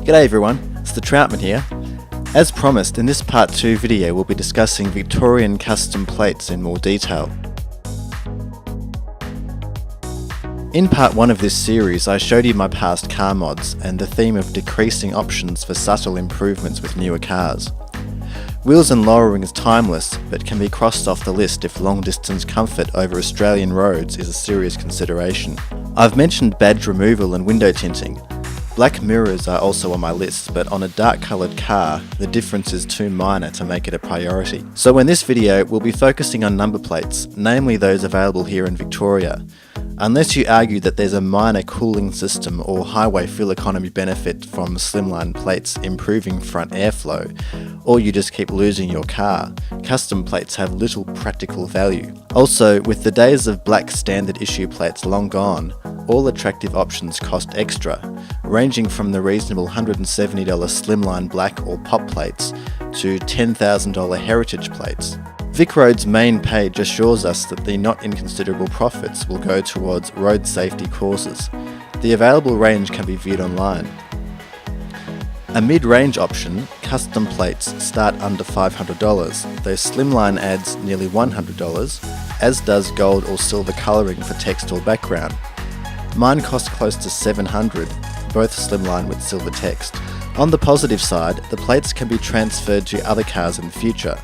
G'day everyone, it's the Troutman here. As promised, in this part 2 video we'll be discussing Victorian custom plates in more detail. In part 1 of this series I showed you my past car mods and the theme of decreasing options for subtle improvements with newer cars. Wheels and lowering is timeless, but can be crossed off the list if long distance comfort over Australian roads is a serious consideration. I've mentioned badge removal and window tinting. Black mirrors are also on my list, but on a dark coloured car, the difference is too minor to make it a priority. So in this video, we'll be focusing on number plates, namely those available here in Victoria. Unless you argue that there's a minor cooling system or highway fuel economy benefit from slimline plates improving front airflow, or you just keep losing your car, custom plates have little practical value. Also, with the days of black standard issue plates long gone, all attractive options cost extra, ranging from the reasonable $170 slimline black or pop plates to $10,000 heritage plates. VicRoads' main page assures us that the not inconsiderable profits will go towards road safety causes. The available range can be viewed online. A mid-range option, custom plates start under $500, though slimline adds nearly $100, as does gold or silver colouring for text or background. Mine cost close to $700, both slimline with silver text. On the positive side, the plates can be transferred to other cars in the future.